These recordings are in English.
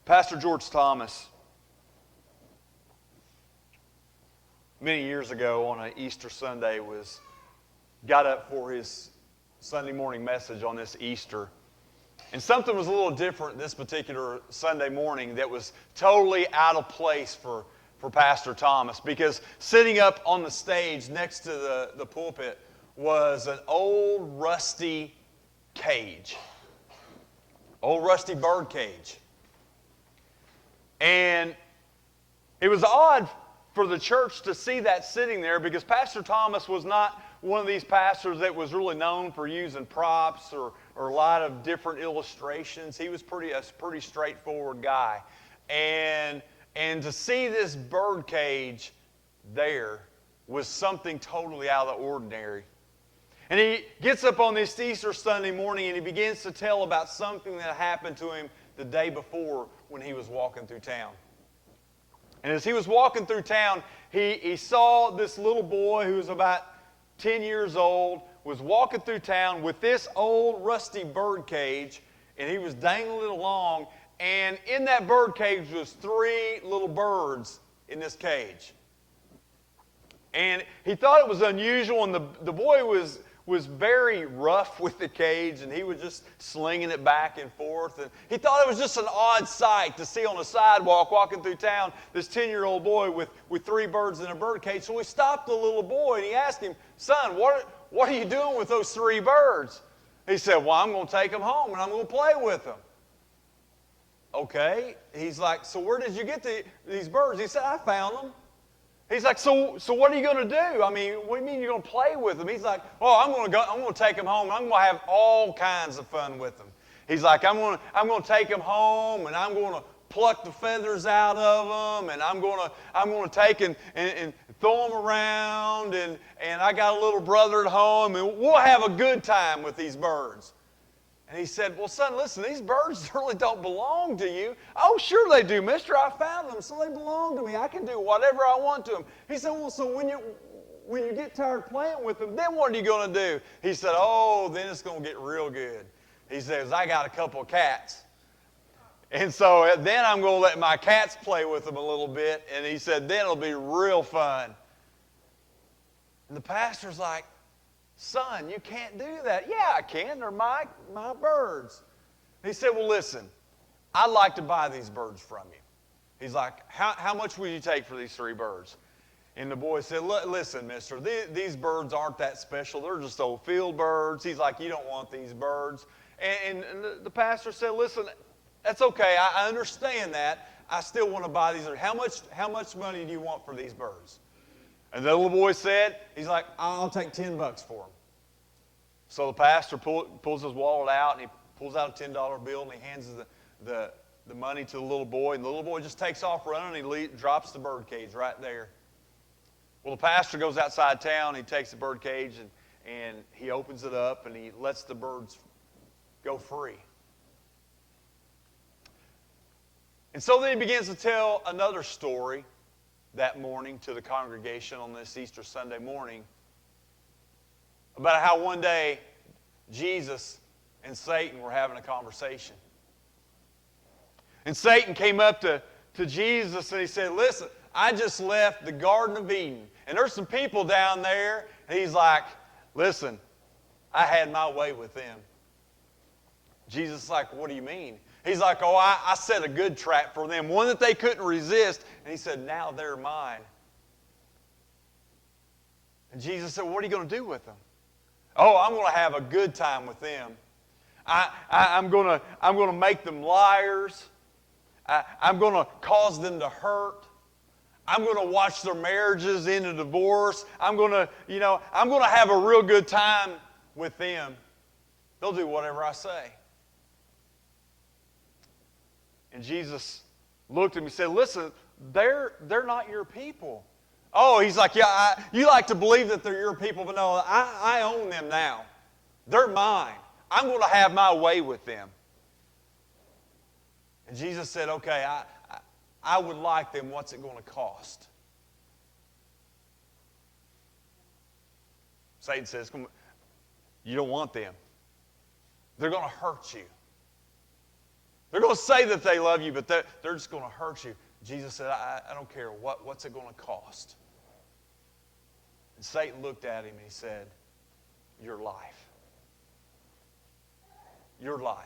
Pastor George Thomas, many years ago on an Easter Sunday, got up for his Sunday morning message on this Easter. And something was a little different this particular Sunday morning that was totally out of place for Pastor Thomas, because sitting up on the stage next to the pulpit was an old rusty cage. Old rusty bird cage. And it was odd for the church to see that sitting there, because Pastor Thomas was not one of these pastors that was really known for using props or a lot of different illustrations. He was a pretty straightforward guy. And to see this bird cage there was something totally out of the ordinary. And he gets up on this Easter Sunday morning and he begins to tell about something that happened to him the day before when he was walking through town. And as he was walking through town, he saw this little boy who was about 10 years old, was walking through town with this old rusty bird cage, and he was dangling it along, and in that bird cage was 3 little birds in this cage. And he thought it was unusual, and the boy was very rough with the cage, and he was just slinging it back and forth. And he thought it was just an odd sight to see on a sidewalk walking through town this 10-year-old boy with 3 birds in a bird cage. So he stopped the little boy and he asked him, "Son, what are you doing with those 3 birds?" He said, "Well, I'm going to take them home and I'm going to play with them." Okay. He's like, "So where did you get these birds?" He said, "I found them." He's like, so what are you going to do? I mean, what do you mean you're going to play with them? He's like, "Oh, I'm going to take them home. I'm going to have all kinds of fun with them." He's like, I'm going to take them home, and I'm going to pluck the feathers out of them, and I'm going to take and throw them around, and I got a little brother at home, and we'll have a good time with these birds." And he said, "Well, son, listen, these birds really don't belong to you." "Oh, sure they do, mister. I found them, so they belong to me. I can do whatever I want to them." He said, "Well, so when you get tired playing with them, then what are you going to do?" He said, "Oh, then it's going to get real good." He says, "I got a couple of cats. And so then I'm going to let my cats play with them a little bit." And he said, "Then it'll be real fun." And the pastor's like, "Son, you can't do that." "Yeah, I can. They're my birds." He said, "Well, listen, I'd like to buy these birds from you." He's like, how much will you take for these 3 birds? And the boy said, "Listen, mister, these birds aren't that special. They're just old field birds." He's like, "You don't want these birds." And the pastor said, "Listen, that's okay. I understand that. I still want to buy these. How much money do you want for these birds?" And the little boy said, he's like, "I'll take $10 for them." So the pastor pulls his wallet out, and he pulls out a $10 bill, and he hands the money to the little boy. And the little boy just takes off running, and he drops the bird cage right there. Well, the pastor goes outside town, he takes the bird cage, and he opens it up, and he lets the birds go free. And so then he begins to tell another story that morning to the congregation on this Easter Sunday morning about how one day Jesus and Satan were having a conversation. And Satan came up to Jesus and he said, "Listen, I just left the Garden of Eden, and there's some people down there." And he's like, "Listen, I had my way with them." Jesus is like, "What do you mean?" He's like, "Oh, I set a good trap for them, one that they couldn't resist." And he said, "Now they're mine." And Jesus said, "What are you going to do with them?" "Oh, I'm going to have a good time with them. I'm going to make them liars. I'm going to cause them to hurt. I'm going to watch their marriages end in divorce. I'm going to have a real good time with them. They'll do whatever I say." And Jesus looked at him and said, "Listen, they're not your people." "Oh," he's like, "Yeah, you like to believe that they're your people, but no, I own them now. They're mine. I'm going to have my way with them." And Jesus said, "Okay, I would like them. What's it going to cost?" Satan says, "You don't want them. They're going to hurt you. They're going to say that they love you, but they're just going to hurt you. Jesus said, I don't care. What's it going to cost? And Satan looked at him and he said, your life. Your life.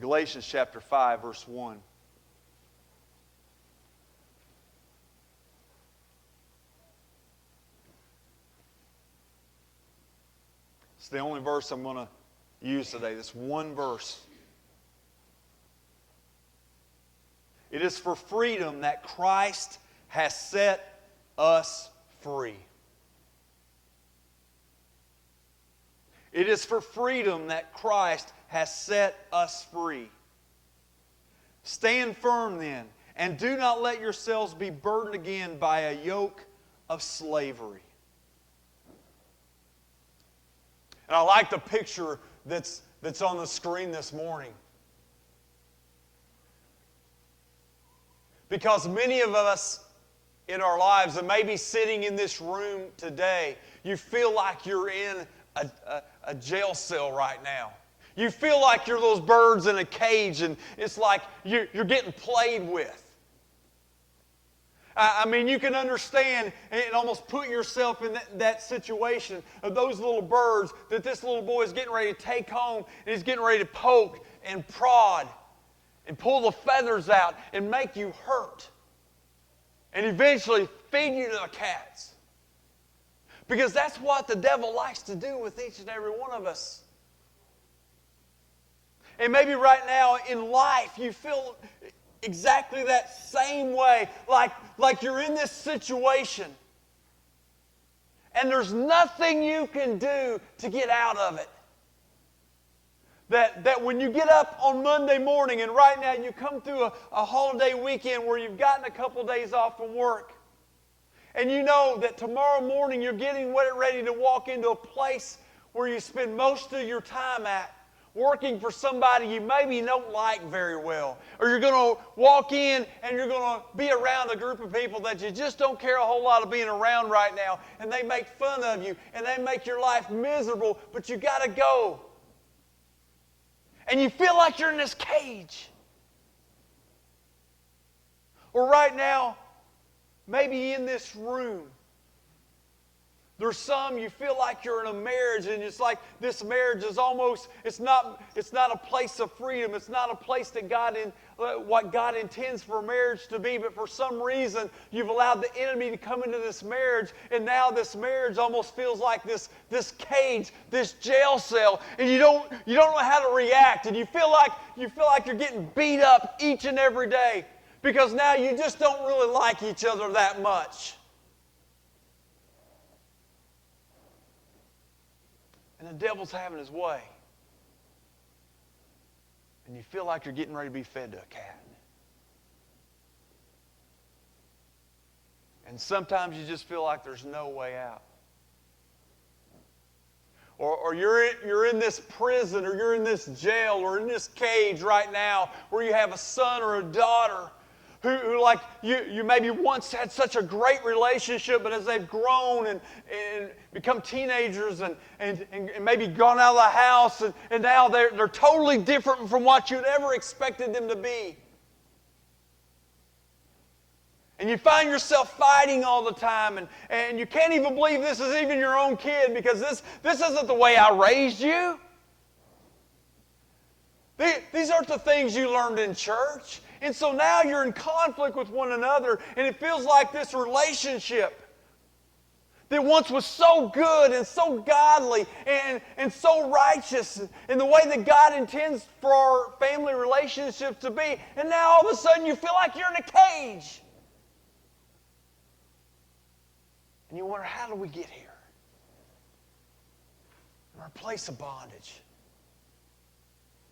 Galatians chapter 5, verse 1. It's the only verse I'm going to use today. This one verse. It is for freedom that Christ has set us free. It is for freedom that Christ has set us free. Stand firm then, and do not let yourselves be burdened again by a yoke of slavery. And I like the picture that's on the screen this morning. Because many of us in our lives, and maybe sitting in this room today, you feel like you're in a jail cell right now. You feel like you're those birds in a cage, and it's like you're getting played with. I mean, you can understand and almost put yourself in that situation of those little birds that this little boy is getting ready to take home, and he's getting ready to poke and prod and pull the feathers out and make you hurt. And eventually feed you to the cats. Because that's what the devil likes to do with each and every one of us. And maybe right now in life you feel exactly that same way, like you're in this situation and there's nothing you can do to get out of it. That when you get up on Monday morning and right now you come through a holiday weekend where you've gotten a couple days off from work, and you know that tomorrow morning you're getting ready to walk into a place where you spend most of your time at, working for somebody you maybe don't like very well. Or you're going to walk in and you're going to be around a group of people that you just don't care a whole lot of being around right now. And they make fun of you and they make your life miserable, but you got to go. And you feel like you're in this cage. Or right now, maybe in this room, there's some you feel like you're in a marriage and it's like this marriage is almost, it's not a place of freedom. It's not a place that what God intends for marriage to be. But for some reason, you've allowed the enemy to come into this marriage, and now this marriage almost feels like this cage, this jail cell, and you don't know how to react, and you feel like you're getting beat up each and every day because now you just don't really like each other that much. And the devil's having his way. And you feel like you're getting ready to be fed to a cat. And sometimes you just feel like there's no way out. Or you're in this prison, or you're in this jail, or in this cage right now where you have a son or a daughter who like you maybe once had such a great relationship, but as they've grown and become teenagers and maybe gone out of the house, and now they're totally different from what you'd ever expected them to be. And you find yourself fighting all the time, and you can't even believe this is even your own kid, because this isn't the way I raised you. These aren't the things you learned in church. And so now you're in conflict with one another, and it feels like this relationship that once was so good and so godly and so righteous in the way that God intends for our family relationships to be, and now all of a sudden you feel like you're in a cage. And you wonder, how did we get here? We're in a place of bondage.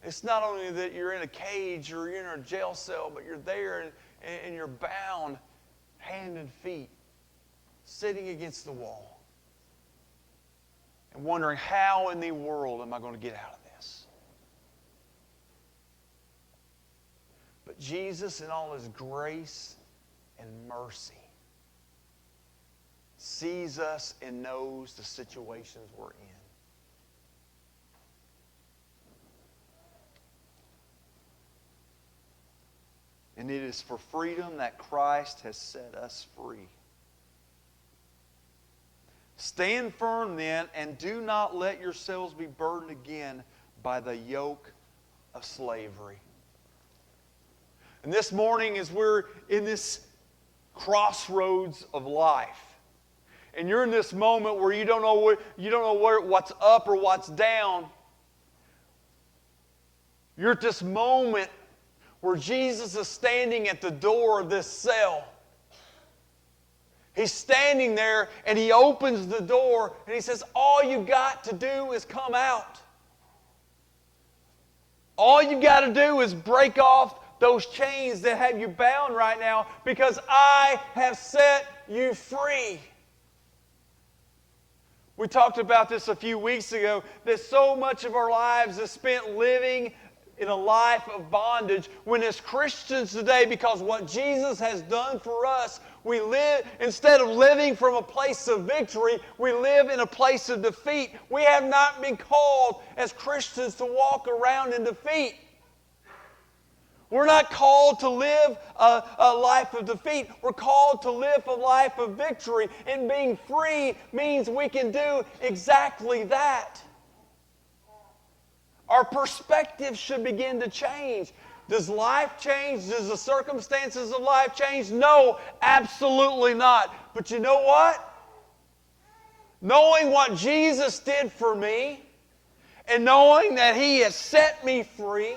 It's not only that you're in a cage or you're in a jail cell, but you're there and you're bound hand and feet, sitting against the wall and wondering, how in the world am I going to get out of this? But Jesus, in all His grace and mercy, sees us and knows the situations we're in. And it is for freedom that Christ has set us free. Stand firm then, and do not let yourselves be burdened again by the yoke of slavery. And this morning, as we're in this crossroads of life, and you're in this moment where you don't know what's up or what's down, you're at this moment where Jesus is standing at the door of this cell. He's standing there and He opens the door and He says, all you got to do is come out. All you got to do is break off those chains that have you bound right now, because I have set you free. We talked about this a few weeks ago, that so much of our lives is spent living in a life of bondage, when as Christians today, because what Jesus has done for us, we live, instead of living from a place of victory, we live in a place of defeat. We have not been called as Christians to walk around in defeat. We're not called to live a life of defeat. We're called to live a life of victory. And being free means we can do exactly that. Our perspective should begin to change. Does life change? Does the circumstances of life change? No, absolutely not. But you know what? Knowing what Jesus did for me, and knowing that He has set me free,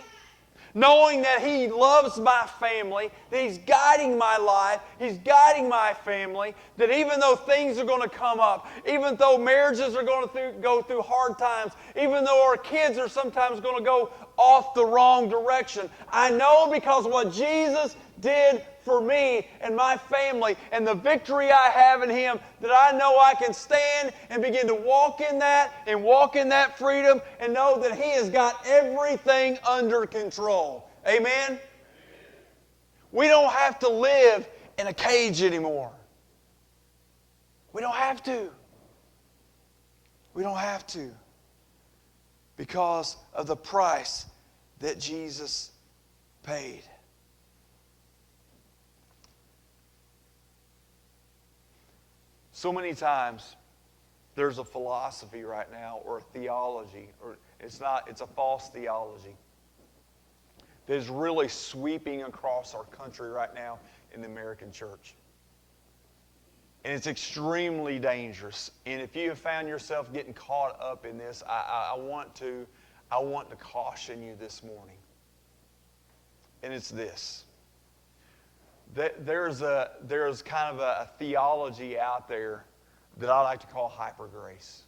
knowing that He loves my family, that He's guiding my life, He's guiding my family, that even though things are going to come up, even though marriages are going to go through hard times, even though our kids are sometimes going to go off the wrong direction, I know because what Jesus did for me and my family and the victory I have in Him, that I know I can stand and begin to walk in that freedom, and know that He has got everything under control. Amen? We don't have to live in a cage anymore. We don't have to. We don't have to. Because of the price that Jesus paid. So many times, there's a philosophy right now, or a theology, or it's a false theology, that is really sweeping across our country right now in the American church. And it's extremely dangerous. And if you have found yourself getting caught up in this, I want to caution you this morning. And it's this. There's kind of a theology out there that I like to call hyper grace,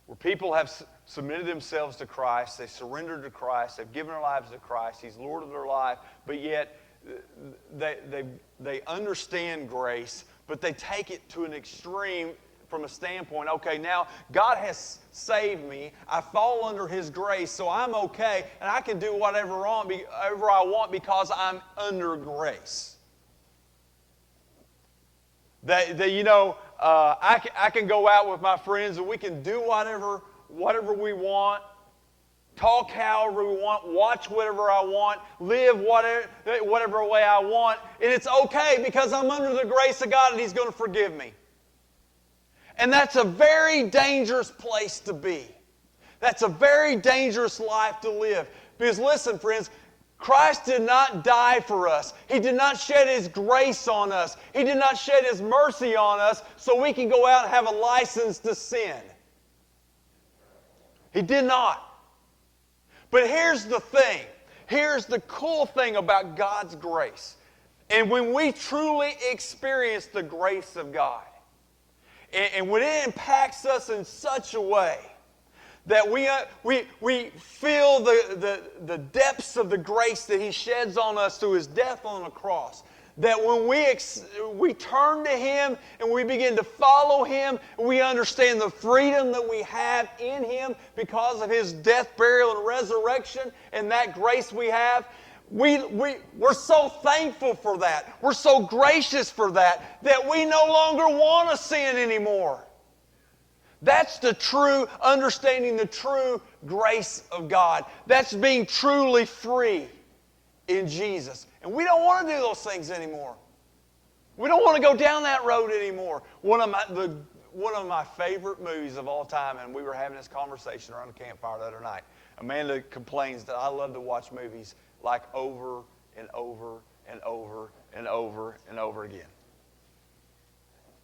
where people have submitted themselves to Christ, they surrendered to Christ, they've given their lives to Christ, He's Lord of their life, but yet they understand grace, but they take it to an extreme from a standpoint, okay, now God has saved me, I fall under His grace, so I'm okay, and I can do whatever I want because I'm under grace. I can go out with my friends and we can do whatever we want, talk however we want, watch whatever I want, live whatever way I want, and it's okay because I'm under the grace of God and He's going to forgive me. And that's a very dangerous place to be. That's a very dangerous life to live. Because listen, friends, Christ did not die for us. He did not shed His grace on us. He did not shed His mercy on us so we can go out and have a license to sin. He did not. But here's the thing. Here's the cool thing about God's grace. And when we truly experience the grace of God, and when it impacts us in such a way that we feel the depths of the grace that He sheds on us through His death on the cross, that when we turn to Him and we begin to follow Him, we understand the freedom that we have in Him because of His death, burial, and resurrection, and that grace we have, we're so thankful for that. We're so gracious for that we no longer want to sin anymore. That's the true, understanding the true grace of God. That's being truly free in Jesus. And we don't want to do those things anymore. We don't want to go down that road anymore. One of my favorite movies of all time, and we were having this conversation around the campfire the other night. Amanda complains that I love to watch movies like over and over and over and over and over again.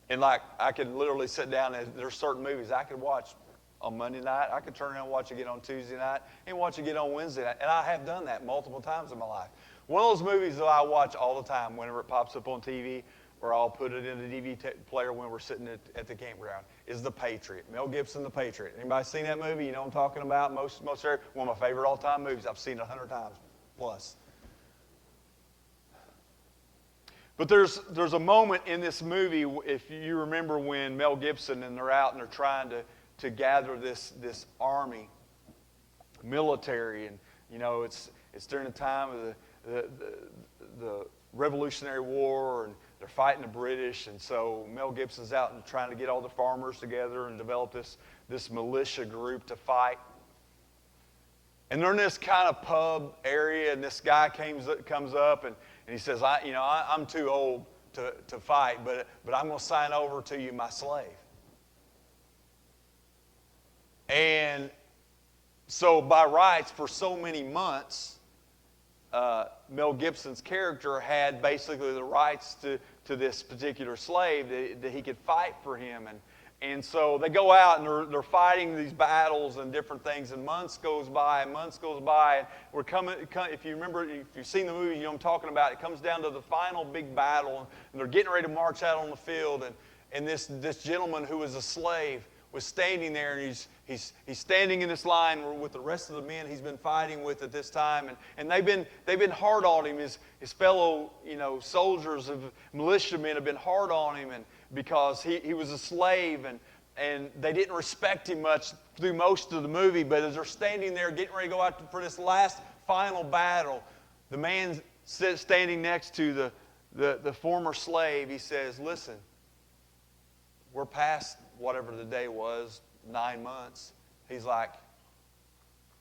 And like I could literally sit down and there's certain movies I could watch on Monday night. I could turn around and watch again on Tuesday night and watch again on Wednesday night. And I have done that multiple times in my life. One of those movies that I watch all the time whenever it pops up on TV, or I'll put it in the DVD player when we're sitting at the campground, is The Patriot. Mel Gibson, The Patriot. Anybody seen that movie? You know what I'm talking about? One of my favorite all-time movies. I've seen it 100 times plus. But there's a moment in this movie, if you remember, when Mel Gibson and they're out and they're trying to gather this army, military, and you know it's during the time of the Revolutionary War, and they're fighting the British, and so Mel Gibson's out and trying to get all the farmers together and develop this militia group to fight. And they're in this kind of pub area, and this guy comes up and he says, I'm too old to fight, but I'm going to sign over to you my slave. And so by rights, for so many months, Mel Gibson's character had basically the rights to this particular slave that he could fight for him. And so they go out and they're fighting these battles and different things, and months goes by, and we're if you remember, if you've seen the movie, you know what I'm talking about. It comes down to the final big battle, and they're getting ready to march out on the field, and this gentleman who was a slave was standing there, and he's standing in this line with the rest of the men he's been fighting with at this time, and they've been hard on him. His fellow soldiers of militiamen have been hard on him, and because he was a slave, and they didn't respect him much through most of the movie. But as they're standing there getting ready to go out for this last final battle, the man standing next to the former slave, he says, "Listen, we're past whatever the day was, 9 months." He's like,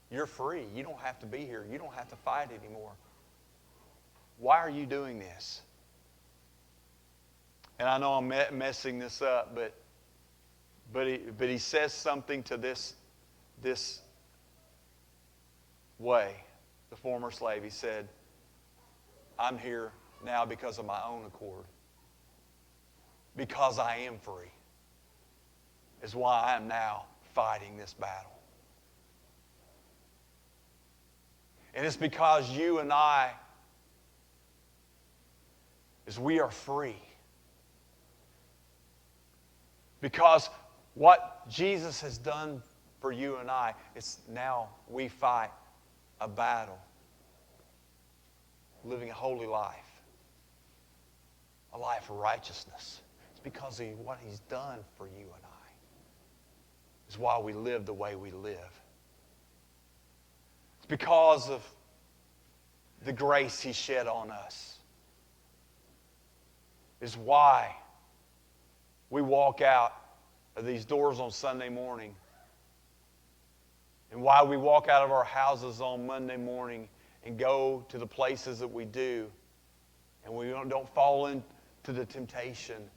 "You're free. You don't have to be here. You don't have to fight anymore. Why are you doing this?" And I know I'm messing this up, but he says something to this way. The former slave, he said, "I'm here now because of my own accord. Because I am free is why I am now fighting this battle. And it's because you and I, as we are free. Because what Jesus has done for you and I, it's now we fight a battle, living a holy life, a life of righteousness. It's because of what He's done for you and I. It's why we live the way we live. It's because of the grace He shed on us. It's why we walk out of these doors on Sunday morning, and why we walk out of our houses on Monday morning and go to the places that we do, and we don't fall into the temptation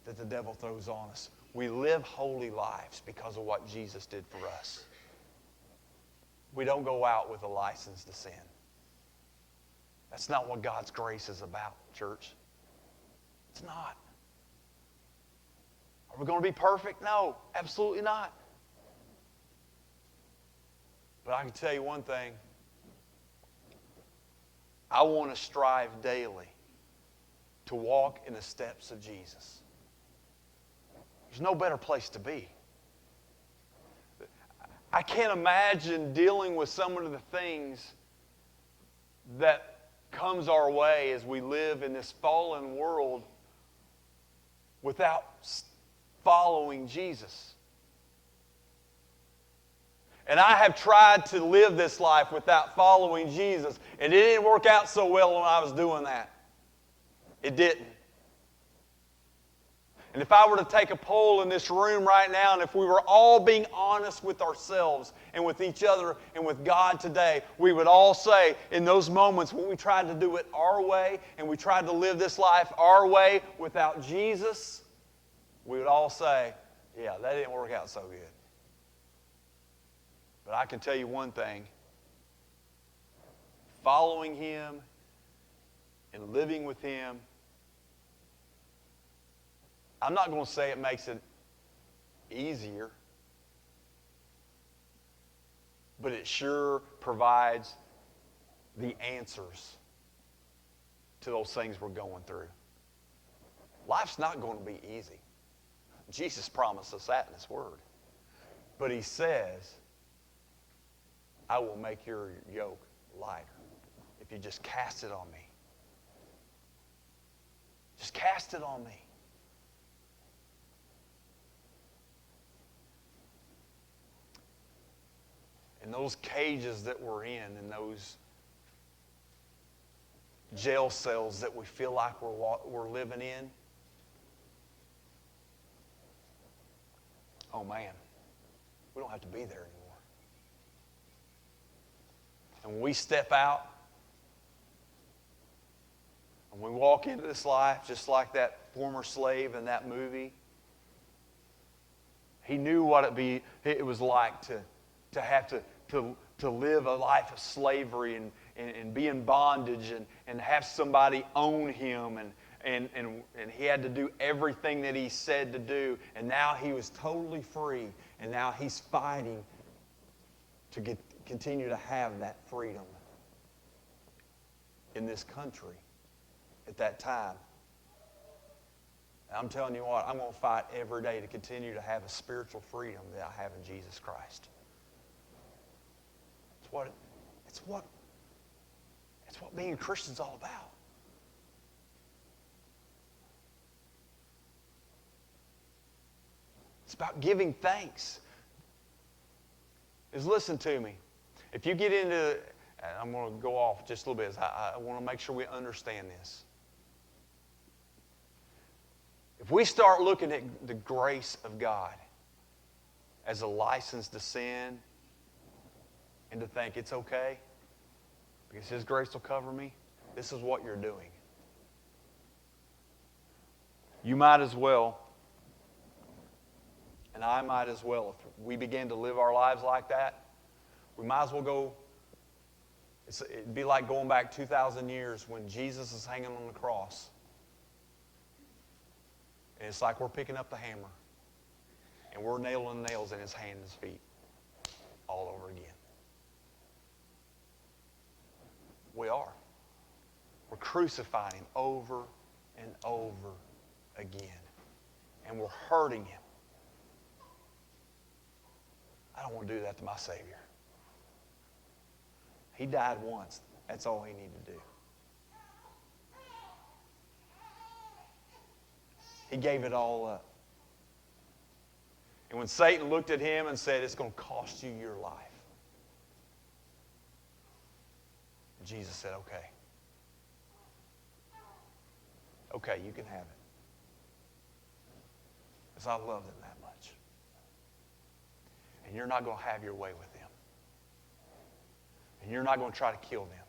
that the devil throws on us. We live holy lives because of what Jesus did for us. We don't go out with a license to sin. That's not what God's grace is about, church. It's not. Are we going to be perfect? No, absolutely not. But I can tell you one thing. I want to strive daily to walk in the steps of Jesus. There's no better place to be. I can't imagine dealing with some of the things that comes our way as we live in this fallen world without following Jesus. And I have tried to live this life without following Jesus, and it didn't work out so well when I was doing that. It didn't. And if I were to take a poll in this room right now, and if we were all being honest with ourselves and with each other and with God today, we would all say in those moments when we tried to do it our way and we tried to live this life our way without Jesus, we would all say, yeah, that didn't work out so good. But I can tell you one thing. Following Him and living with Him, I'm not going to say it makes it easier, but it sure provides the answers to those things we're going through. Life's not going to be easy. Jesus promised us that in His Word. But He says, I will make your yoke lighter if you just cast it on me. Just cast it on me. And those cages that we're in and those jail cells that we feel like we're living in, oh man, we don't have to be there anymore. And when we step out and we walk into this life just like that former slave in that movie, he knew what it was like to have to live a life of slavery and be in bondage and have somebody own him and he had to do everything that he said to do. And now he was totally free. And now he's fighting to continue to have that freedom in this country at that time. And I'm telling you what, I'm going to fight every day to continue to have a spiritual freedom that I have in Jesus Christ. It's what being a Christian's all about. It's about giving thanks. Listen to me. If you get into, and I'm going to go off just a little bit. I want to make sure we understand this. If we start looking at the grace of God as a license to sin and to think it's okay because His grace will cover me, this is what you're doing. You might as well, and I might as well, if we begin to live our lives like that, we might as well go, it'd be like going back 2,000 years when Jesus is hanging on the cross. And it's like we're picking up the hammer and we're nailing nails in His hands and His feet all over again. We are. We're crucifying Him over and over again. And we're hurting Him. I don't want to do that to my Savior. He died once. That's all He needed to do. He gave it all up. And when Satan looked at Him and said, it's going to cost you your life, Jesus said, okay. Okay, you can have it. Because I love them that much. And you're not going to have your way with them. And you're not going to try to kill them.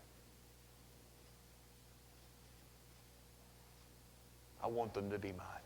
I want them to be mine.